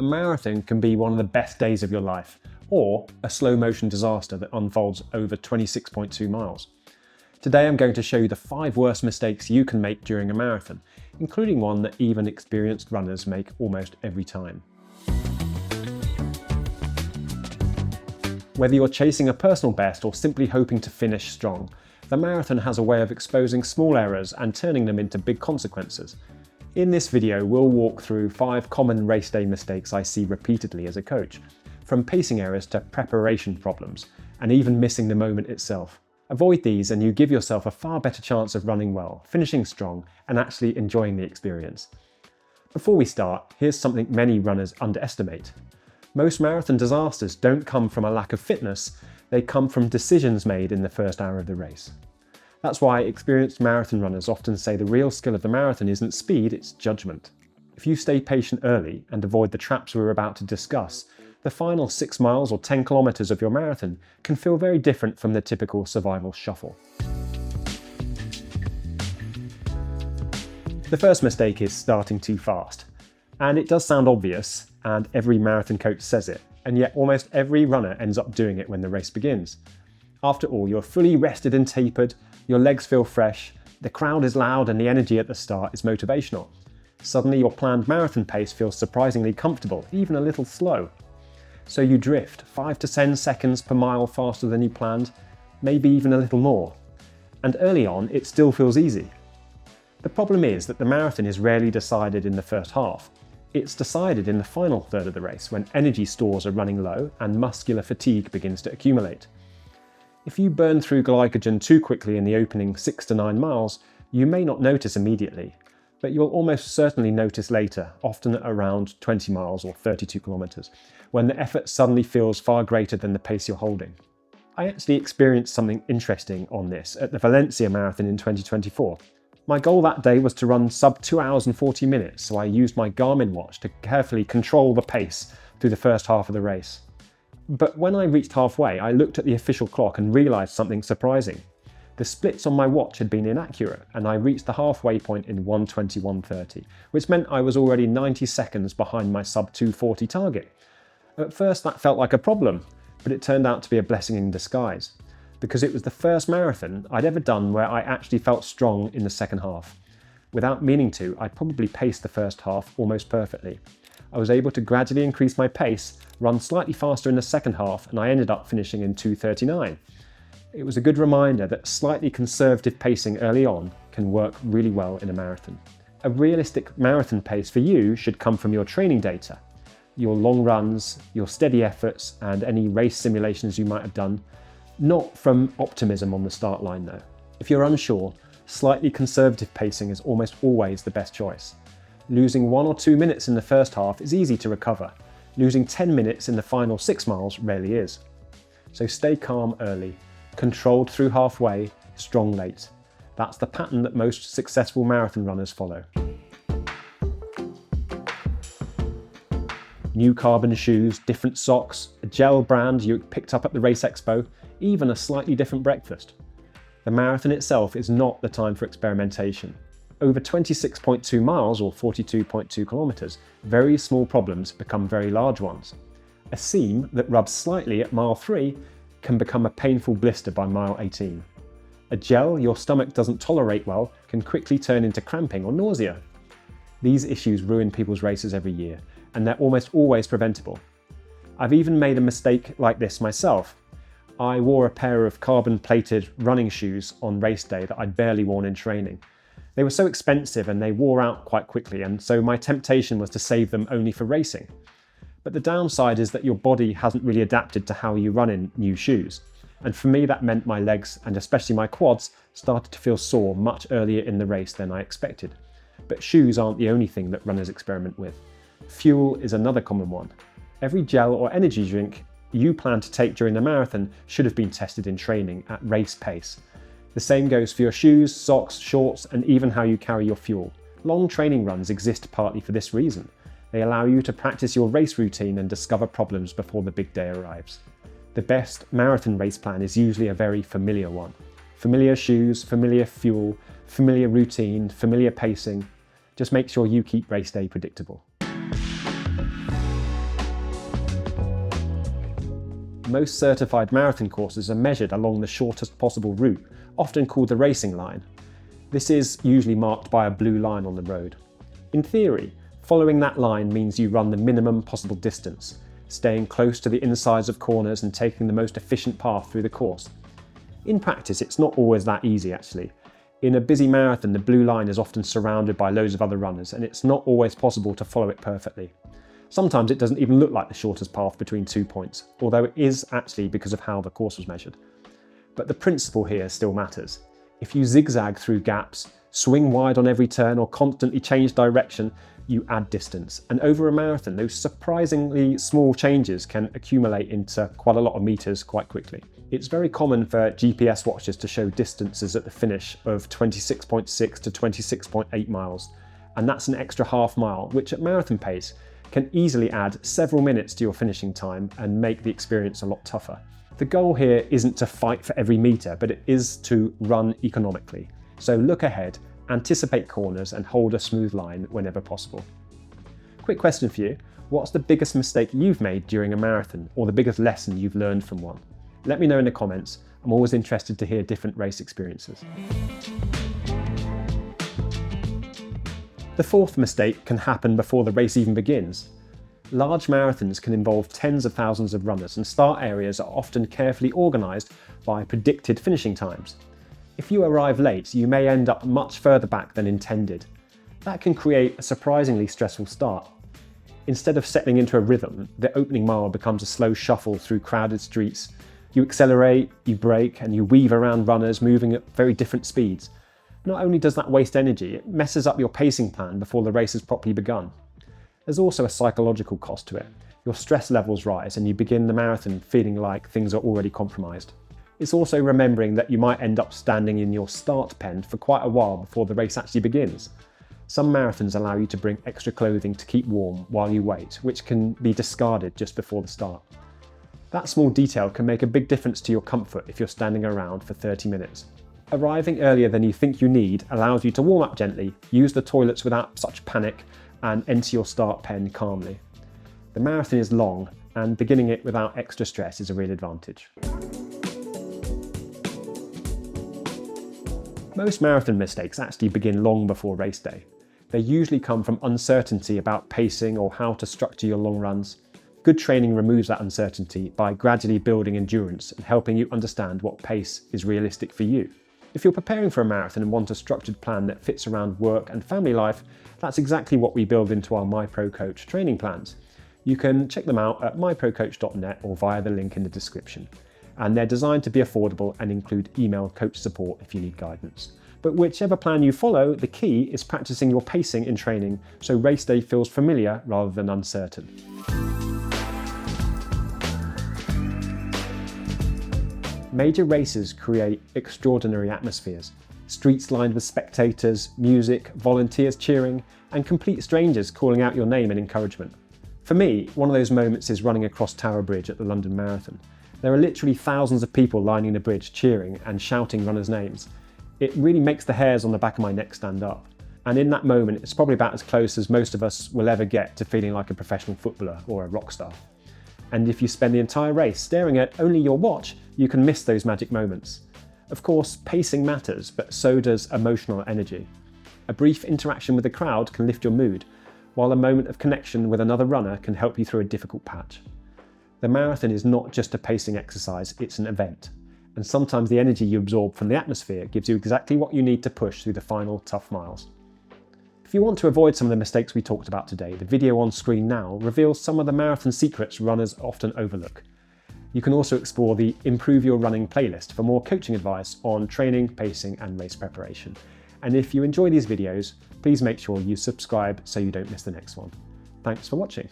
A marathon can be one of the best days of your life, or a slow motion disaster that unfolds over 26.2 miles. Today I'm going to show you the 5 worst mistakes you can make during a marathon, including one that even experienced runners make almost every time. Whether you're chasing a personal best or simply hoping to finish strong, the marathon has a way of exposing small errors and turning them into big consequences. In this video, we'll walk through 5 common race day mistakes I see repeatedly as a coach, from pacing errors to preparation problems, and even missing the moment itself. Avoid these and you give yourself a far better chance of running well, finishing strong, and actually enjoying the experience. Before we start, here's something many runners underestimate. Most marathon disasters don't come from a lack of fitness, they come from decisions made in the first hour of the race. That's why experienced marathon runners often say the real skill of the marathon isn't speed, it's judgment. If you stay patient early and avoid the traps we're about to discuss, the final 6 miles or 10 kilometers of your marathon can feel very different from the typical survival shuffle. The first mistake is starting too fast. And it does sound obvious, and every marathon coach says it, and yet almost every runner ends up doing it when the race begins. After all, you're fully rested and tapered, your legs feel fresh, the crowd is loud and the energy at the start is motivational. Suddenly your planned marathon pace feels surprisingly comfortable, even a little slow. So you drift 5 to 10 seconds per mile faster than you planned, maybe even a little more. And early on, it still feels easy. The problem is that the marathon is rarely decided in the first half. It's decided in the final third of the race when energy stores are running low and muscular fatigue begins to accumulate. If you burn through glycogen too quickly in the opening 6 to 9 miles, you may not notice immediately, but you'll almost certainly notice later, often at around 20 miles or 32 kilometers, when the effort suddenly feels far greater than the pace you're holding. I actually experienced something interesting on this at the Valencia Marathon in 2024. My goal that day was to run sub 2 hours and 40 minutes, so I used my Garmin watch to carefully control the pace through the first half of the race. But when I reached halfway, I looked at the official clock and realised something surprising. The splits on my watch had been inaccurate, and I reached the halfway point in 1:21:30, which meant I was already 90 seconds behind my sub 2:40 target. At first that felt like a problem, but it turned out to be a blessing in disguise, because it was the first marathon I'd ever done where I actually felt strong in the second half. Without meaning to, I probably paced the first half almost perfectly. I was able to gradually increase my pace, run slightly faster in the second half, and I ended up finishing in 2:39. It was a good reminder that slightly conservative pacing early on can work really well in a marathon. A realistic marathon pace for you should come from your training data, your long runs, your steady efforts, and any race simulations you might have done. Not from optimism on the start line though. If you're unsure, slightly conservative pacing is almost always the best choice. Losing 1 or 2 minutes in the first half is easy to recover. Losing 10 minutes in the final 6 miles rarely is. So stay calm early, controlled through halfway, strong late. That's the pattern that most successful marathon runners follow. New carbon shoes, different socks, a gel brand you picked up at the race expo, even a slightly different breakfast. The marathon itself is not the time for experimentation. Over 26.2 miles or 42.2 kilometers, very small problems become very large ones. A seam that rubs slightly at mile 3 can become a painful blister by mile 18. A gel your stomach doesn't tolerate well can quickly turn into cramping or nausea. These issues ruin people's races every year, and they're almost always preventable. I've even made a mistake like this myself. I wore a pair of carbon-plated running shoes on race day that I'd barely worn in training. They were so expensive and they wore out quite quickly, and so my temptation was to save them only for racing. But the downside is that your body hasn't really adapted to how you run in new shoes. And for me that meant my legs, and especially my quads, started to feel sore much earlier in the race than I expected. But shoes aren't the only thing that runners experiment with. Fuel is another common one. Every gel or energy drink you plan to take during the marathon should have been tested in training at race pace. The same goes for your shoes, socks, shorts, and even how you carry your fuel. Long training runs exist partly for this reason. They allow you to practice your race routine and discover problems before the big day arrives. The best marathon race plan is usually a very familiar one. Familiar shoes, familiar fuel, familiar routine, familiar pacing. Just make sure you keep race day predictable. Most certified marathon courses are measured along the shortest possible route, often called the racing line. This is usually marked by a blue line on the road. In theory, following that line means you run the minimum possible distance, staying close to the insides of corners and taking the most efficient path through the course. In practice, it's not always that easy actually. In a busy marathon, the blue line is often surrounded by loads of other runners, and it's not always possible to follow it perfectly. Sometimes it doesn't even look like the shortest path between 2 points, although it is actually because of how the course was measured. But the principle here still matters. If you zigzag through gaps, swing wide on every turn, or constantly change direction, you add distance. And over a marathon, those surprisingly small changes can accumulate into quite a lot of meters quite quickly. It's very common for GPS watches to show distances at the finish of 26.6 to 26.8 miles, and that's an extra half mile, which at marathon pace can easily add several minutes to your finishing time and make the experience a lot tougher. The goal here isn't to fight for every meter, but it is to run economically. So look ahead, anticipate corners, and hold a smooth line whenever possible. Quick question for you: what's the biggest mistake you've made during a marathon, or the biggest lesson you've learned from one? Let me know in the comments. I'm always interested to hear different race experiences. The fourth mistake can happen before the race even begins. Large marathons can involve tens of thousands of runners, and start areas are often carefully organised by predicted finishing times. If you arrive late, you may end up much further back than intended. That can create a surprisingly stressful start. Instead of settling into a rhythm, the opening mile becomes a slow shuffle through crowded streets. You accelerate, you brake, and you weave around runners moving at very different speeds. Not only does that waste energy, it messes up your pacing plan before the race has properly begun. There's also a psychological cost to it. Your stress levels rise and you begin the marathon feeling like things are already compromised. It's also remembering that you might end up standing in your start pen for quite a while before the race actually begins. Some marathons allow you to bring extra clothing to keep warm while you wait, which can be discarded just before the start. That small detail can make a big difference to your comfort if you're standing around for 30 minutes. Arriving earlier than you think you need allows you to warm up gently, use the toilets without such panic, and enter your start pen calmly. The marathon is long, and beginning it without extra stress is a real advantage. Most marathon mistakes actually begin long before race day. They usually come from uncertainty about pacing or how to structure your long runs. Good training removes that uncertainty by gradually building endurance and helping you understand what pace is realistic for you. If you're preparing for a marathon and want a structured plan that fits around work and family life, that's exactly what we build into our MyProCoach training plans. You can check them out at myprocoach.net or via the link in the description. And they're designed to be affordable and include email coach support if you need guidance. But whichever plan you follow, the key is practicing your pacing in training so race day feels familiar rather than uncertain. Major races create extraordinary atmospheres. Streets lined with spectators, music, volunteers cheering, and complete strangers calling out your name in encouragement. For me, one of those moments is running across Tower Bridge at the London Marathon. There are literally thousands of people lining the bridge cheering and shouting runners' names. It really makes the hairs on the back of my neck stand up. And in that moment, it's probably about as close as most of us will ever get to feeling like a professional footballer or a rock star. And if you spend the entire race staring at only your watch, you can miss those magic moments. Of course, pacing matters, but so does emotional energy. A brief interaction with the crowd can lift your mood, while a moment of connection with another runner can help you through a difficult patch. The marathon is not just a pacing exercise, it's an event. And sometimes the energy you absorb from the atmosphere gives you exactly what you need to push through the final tough miles. If you want to avoid some of the mistakes we talked about today, the video on screen now reveals some of the marathon secrets runners often overlook. You can also explore the Improve Your Running playlist for more coaching advice on training, pacing, and race preparation. And if you enjoy these videos, please make sure you subscribe so you don't miss the next one. Thanks for watching.